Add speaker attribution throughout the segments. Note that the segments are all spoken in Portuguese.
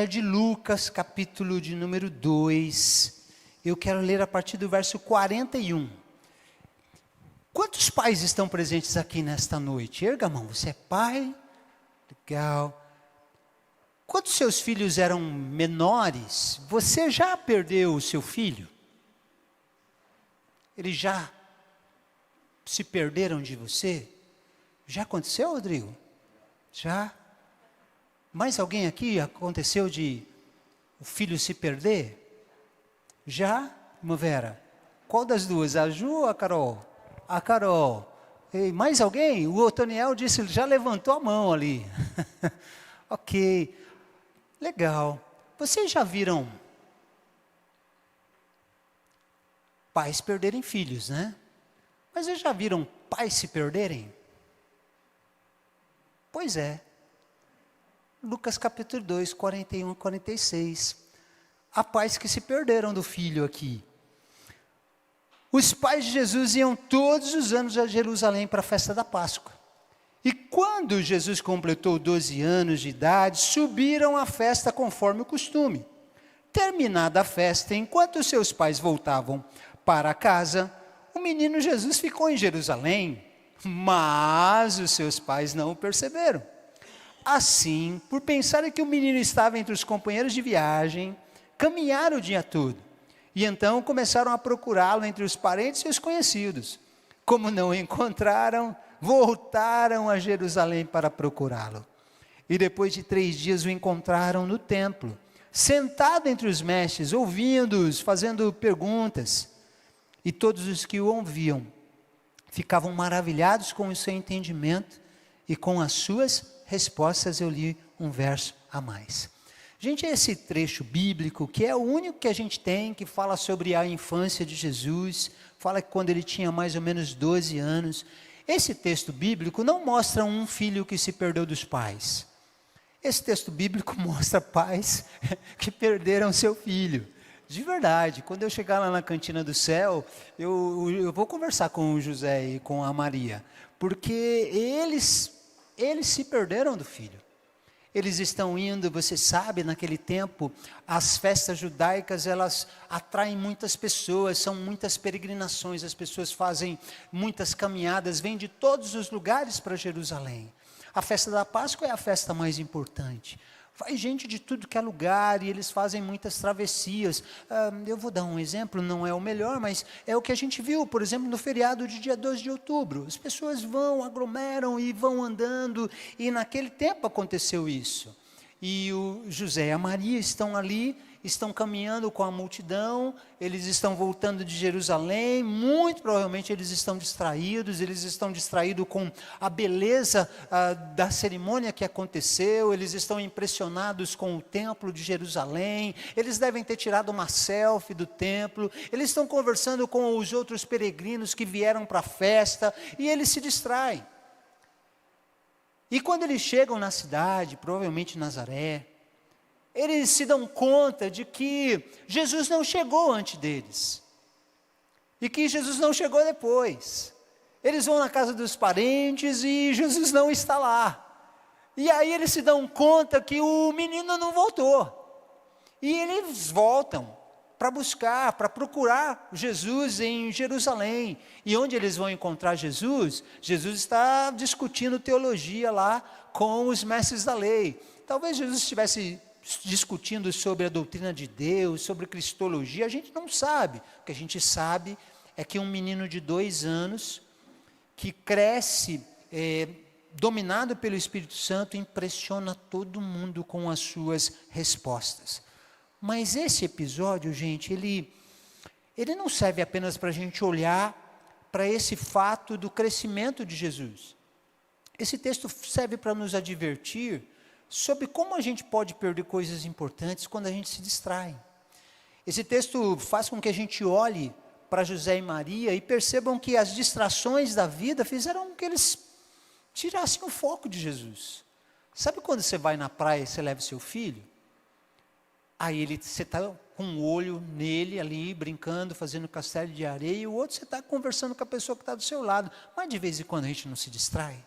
Speaker 1: É de Lucas, capítulo de número 2. Eu quero ler a partir do verso 41. Quantos pais estão presentes aqui nesta noite? Erga a mão, você é pai? Legal. Quando seus filhos eram menores, você já perdeu o seu filho? Eles já se perderam de você? Já aconteceu, Rodrigo? Já? Mais alguém aqui aconteceu de o filho se perder? Já, irmã Vera? Qual das duas? A Ju ou a Carol? A Carol. E mais alguém? O Otoniel disse, já levantou a mão ali. Ok. Legal. Vocês já viram pais perderem filhos, né? Mas vocês já viram pais se perderem? Pois é. Lucas capítulo 2, 41 e 46. Há pais que se perderam do filho aqui. Os pais de Jesus iam todos os anos a Jerusalém para a festa da Páscoa. E quando Jesus completou 12 anos de idade, subiram à festa conforme o costume. Terminada a festa, enquanto seus pais voltavam para casa, o menino Jesus ficou em Jerusalém, mas os seus pais não o perceberam. Assim, por pensarem que o menino estava entre os companheiros de viagem, caminharam o dia todo. E então começaram a procurá-lo entre os parentes e os conhecidos. Como não o encontraram, voltaram a Jerusalém para procurá-lo. E depois de 3 dias o encontraram no templo, sentado entre os mestres, ouvindo-os, fazendo perguntas. E todos os que o ouviam ficavam maravilhados com o seu entendimento e com as suas respostas. Eu li um verso a mais. Gente, esse trecho bíblico, que é o único que a gente tem, que fala sobre a infância de Jesus, fala que quando ele tinha mais ou menos 12 anos, esse texto bíblico não mostra um filho que se perdeu dos pais. Esse texto bíblico mostra pais que perderam seu filho. De verdade, quando eu chegar lá na cantina do céu, eu vou conversar com o José e com a Maria, porque eles se perderam do filho. Eles estão indo, você sabe, naquele tempo, as festas judaicas, elas atraem muitas pessoas, são muitas peregrinações, as pessoas fazem muitas caminhadas, vêm de todos os lugares para Jerusalém. A festa da Páscoa é a festa mais importante. Vai gente de tudo que é lugar e eles fazem muitas travessias. Eu vou dar um exemplo, não é o melhor, mas é o que a gente viu, por exemplo, no feriado de dia 2 de outubro. As pessoas vão, aglomeram e vão andando, e naquele tempo aconteceu isso. E o José e a Maria estão ali, estão caminhando com a multidão, eles estão voltando de Jerusalém, muito provavelmente eles estão distraídos com a beleza da cerimônia que aconteceu, eles estão impressionados com o templo de Jerusalém, eles devem ter tirado uma selfie do templo, eles estão conversando com os outros peregrinos que vieram para a festa, e eles se distraem. E quando eles chegam na cidade, provavelmente Nazaré, eles se dão conta de que Jesus não chegou antes deles. E que Jesus não chegou depois. Eles vão na casa dos parentes e Jesus não está lá. E aí eles se dão conta que o menino não voltou. E eles voltam para buscar, para procurar Jesus em Jerusalém. E onde eles vão encontrar Jesus? Jesus está discutindo teologia lá com os mestres da lei. Talvez Jesus estivesse discutindo sobre a doutrina de Deus, sobre cristologia, a gente não sabe. O que a gente sabe é que um menino de 2 anos, que cresce dominado pelo Espírito Santo, impressiona todo mundo com as suas respostas. Mas esse episódio, gente, ele não serve apenas para a gente olhar para esse fato do crescimento de Jesus. Esse texto serve para nos advertir sobre como a gente pode perder coisas importantes quando a gente se distrai. Esse texto faz com que a gente olhe para José e Maria e percebam que as distrações da vida fizeram com que eles tirassem o foco de Jesus. Sabe quando você vai na praia e você leva seu filho? Aí você está com um olho nele ali, brincando, fazendo castelo de areia, e o outro você está conversando com a pessoa que está do seu lado. Mas de vez em quando a gente não se distrai.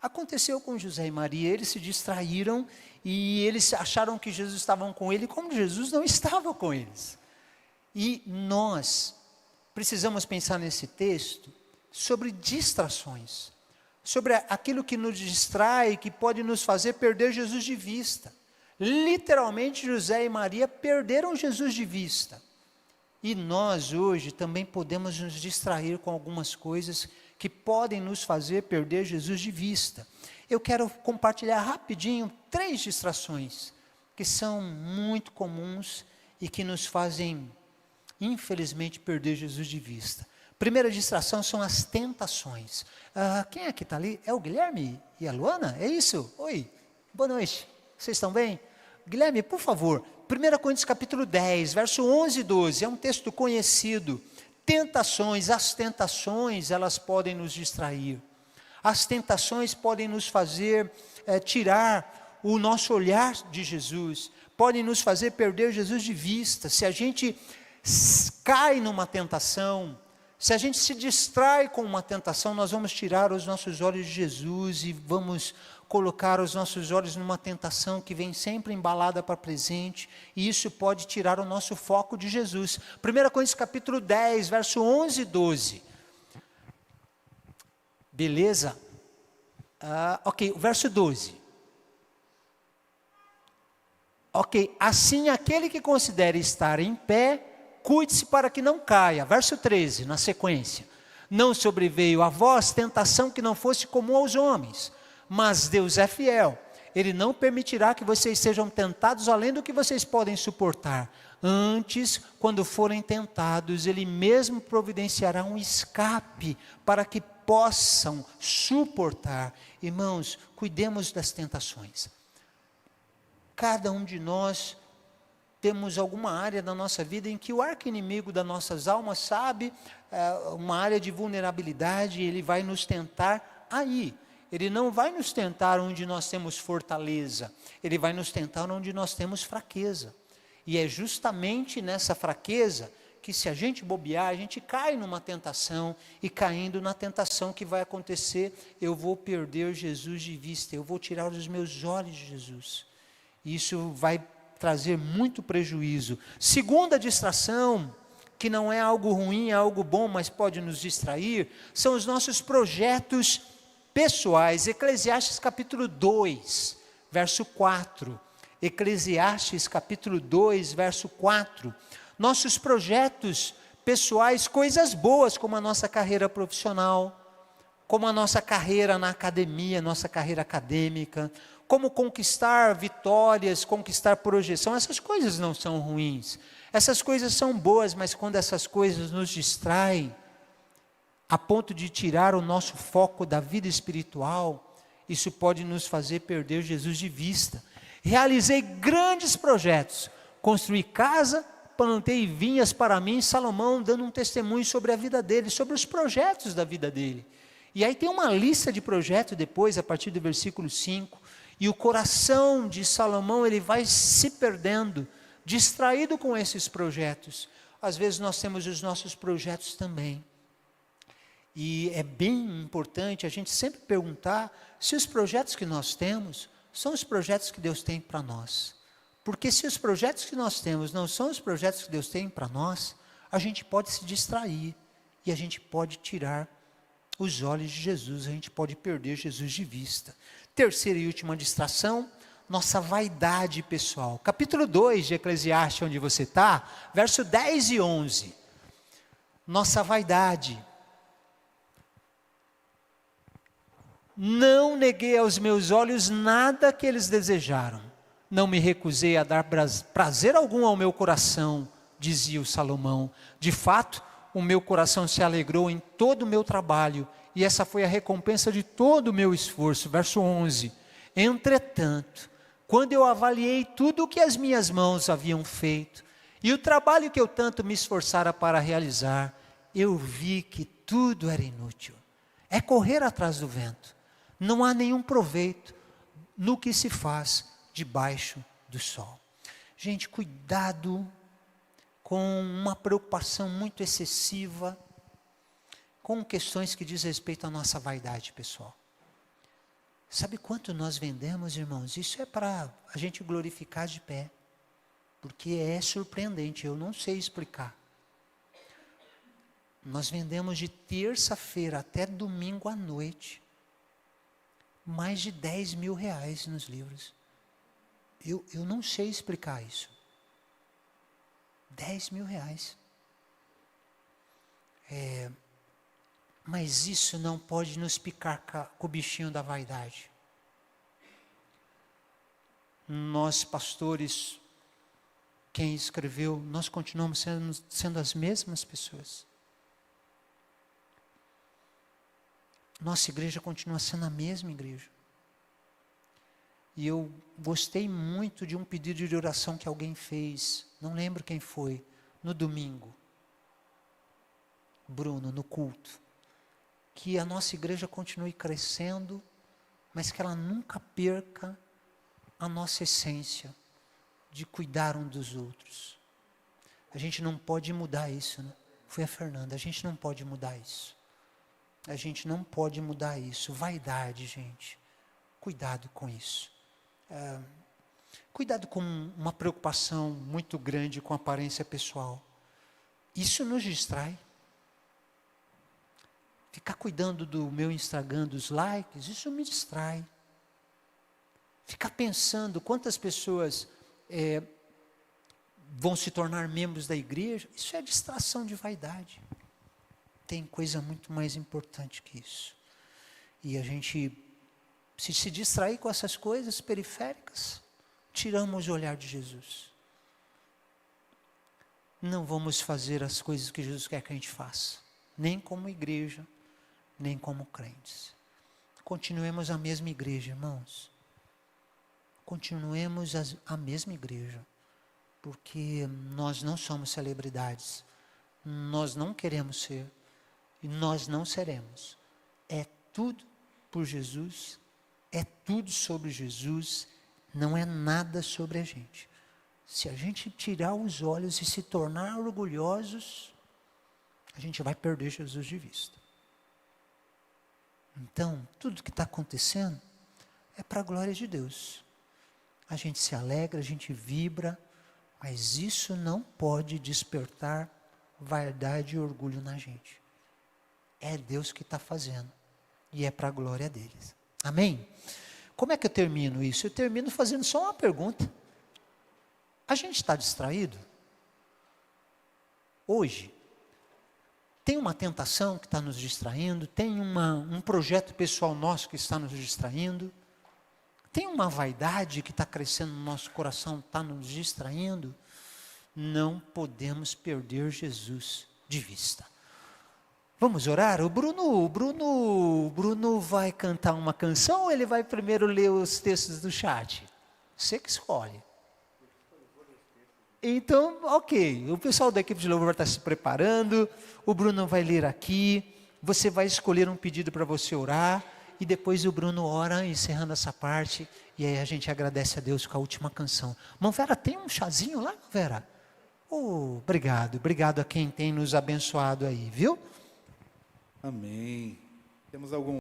Speaker 1: Aconteceu com José e Maria, eles se distraíram e eles acharam que Jesus estava com ele, como Jesus não estava com eles. E nós precisamos pensar nesse texto sobre distrações, sobre aquilo que nos distrai, que pode nos fazer perder Jesus de vista. Literalmente, José e Maria perderam Jesus de vista. E nós hoje também podemos nos distrair com algumas coisas que podem nos fazer perder Jesus de vista. Eu quero compartilhar rapidinho 3 distrações que são muito comuns e que nos fazem, infelizmente, perder Jesus de vista. Primeira distração são as tentações. Quem é que está ali? É o Guilherme e a Luana? É isso? Oi, boa noite. Vocês estão bem? Guilherme, por favor, 1 Coríntios capítulo 10, verso 11 e 12, é um texto conhecido. Tentações, as tentações, elas podem nos distrair. As tentações podem nos fazer tirar o nosso olhar de Jesus, podem nos fazer perder Jesus de vista. Se a gente cai numa tentação, se a gente se distrai com uma tentação, nós vamos tirar os nossos olhos de Jesus e vamos colocar os nossos olhos numa tentação que vem sempre embalada para presente, e isso pode tirar o nosso foco de Jesus. 1 Coríntios capítulo 10, verso 11 e 12. Beleza? Ok, o verso 12. Ok, assim aquele que considera estar em pé, cuide-se para que não caia. Verso 13, na sequência. Não sobreveio a vós tentação que não fosse comum aos homens, mas Deus é fiel. Ele não permitirá que vocês sejam tentados além do que vocês podem suportar. Antes, quando forem tentados, Ele mesmo providenciará um escape para que possam suportar. Irmãos, cuidemos das tentações. Cada um de nós temos alguma área da nossa vida em que o arqui-inimigo das nossas almas sabe, uma área de vulnerabilidade, ele vai nos tentar aí. Ele não vai nos tentar onde nós temos fortaleza, ele vai nos tentar onde nós temos fraqueza. E é justamente nessa fraqueza que, se a gente bobear, a gente cai numa tentação, e caindo na tentação, que vai acontecer? Eu vou perder Jesus de vista, eu vou tirar os meus olhos de Jesus. Isso vai trazer muito prejuízo. Segunda distração, que não é algo ruim, é algo bom, mas pode nos distrair, são os nossos projetos pessoais. Eclesiastes capítulo 2, verso 4. Eclesiastes capítulo 2, verso 4. Nossos projetos pessoais, coisas boas, como a nossa carreira profissional, como a nossa carreira na academia, nossa carreira acadêmica, como conquistar vitórias, conquistar projeção, essas coisas não são ruins. Essas coisas são boas, mas quando essas coisas nos distraem, a ponto de tirar o nosso foco da vida espiritual, isso pode nos fazer perder Jesus de vista. Realizei grandes projetos, construí casa, plantei vinhas para mim. Salomão dando um testemunho sobre a vida dele, sobre os projetos da vida dele. E aí tem uma lista de projetos depois, a partir do versículo 5, e o coração de Salomão, ele vai se perdendo, distraído com esses projetos. Às vezes nós temos os nossos projetos também. E é bem importante a gente sempre perguntar se os projetos que nós temos são os projetos que Deus tem para nós. Porque se os projetos que nós temos não são os projetos que Deus tem para nós, a gente pode se distrair e a gente pode tirar os olhos de Jesus, a gente pode perder Jesus de vista. Terceira e última distração, nossa vaidade pessoal. Capítulo 2 de Eclesiastes, onde você está, verso 10 e 11. Nossa vaidade. Não neguei aos meus olhos nada que eles desejaram. Não me recusei a dar prazer algum ao meu coração, dizia o Salomão. De fato, o meu coração se alegrou em todo o meu trabalho, e essa foi a recompensa de todo o meu esforço. Verso 11. Entretanto, quando eu avaliei tudo o que as minhas mãos haviam feito, e o trabalho que eu tanto me esforçara para realizar, eu vi que tudo era inútil. É correr atrás do vento. Não há nenhum proveito no que se faz debaixo do sol. Gente, cuidado com uma preocupação muito excessiva com questões que diz respeito à nossa vaidade pessoal. Sabe quanto nós vendemos, irmãos? Isso é para a gente glorificar de pé. Porque é surpreendente, eu não sei explicar. Nós vendemos de terça-feira até domingo à noite mais de 10 mil reais nos livros. Eu não sei explicar isso. 10 mil reais. Mas isso não pode nos picar com o bichinho da vaidade. Nós, pastores, quem escreveu, nós continuamos sendo as mesmas pessoas. Nossa igreja continua sendo a mesma igreja. E eu gostei muito de um pedido de oração que alguém fez, não lembro quem foi, no domingo. Bruno, no culto. Que a nossa igreja continue crescendo, mas que ela nunca perca a nossa essência de cuidar um dos outros. A gente não pode mudar isso, né? Foi a Fernanda, a gente não pode mudar isso. A gente não pode mudar isso. Vaidade, gente. Cuidado com isso. Cuidado com uma preocupação muito grande com a aparência pessoal. Isso nos distrai. Ficar cuidando do meu Instagram, dos likes, isso me distrai. Ficar pensando quantas pessoas vão se tornar membros da igreja, isso é distração de vaidade. Tem coisa muito mais importante que isso. E a gente, se distrair com essas coisas periféricas, tiramos o olhar de Jesus. Não vamos fazer as coisas que Jesus quer que a gente faça, nem como igreja, nem como crentes. Continuemos a mesma igreja, irmãos. Continuemos a mesma igreja, porque nós não somos celebridades, nós não queremos ser, e nós não seremos. É tudo por Jesus, é tudo sobre Jesus, não é nada sobre a gente. Se a gente tirar os olhos e se tornar orgulhosos, a gente vai perder Jesus de vista. Então, tudo que está acontecendo é para a glória de Deus. A gente se alegra, a gente vibra, mas isso não pode despertar vaidade e orgulho na gente. É Deus que está fazendo, e é para a glória deles. Amém? Como é que eu termino isso? Eu termino fazendo só uma pergunta. A gente está distraído? Hoje, tem uma tentação que está nos distraindo, tem um projeto pessoal nosso que está nos distraindo, tem uma vaidade que está crescendo no nosso coração, está nos distraindo. Não podemos perder Jesus de vista. Vamos orar? O Bruno vai cantar uma canção ou ele vai primeiro ler os textos do chat? Você que escolhe. Então, ok, o pessoal da equipe de louvor vai estar se preparando, o Bruno vai ler aqui, você vai escolher um pedido para você orar, e depois o Bruno ora, encerrando essa parte, e aí a gente agradece a Deus com a última canção. Mão Vera, tem um chazinho lá, Vera? Obrigado a quem tem nos abençoado aí, viu?
Speaker 2: Amém. Temos algum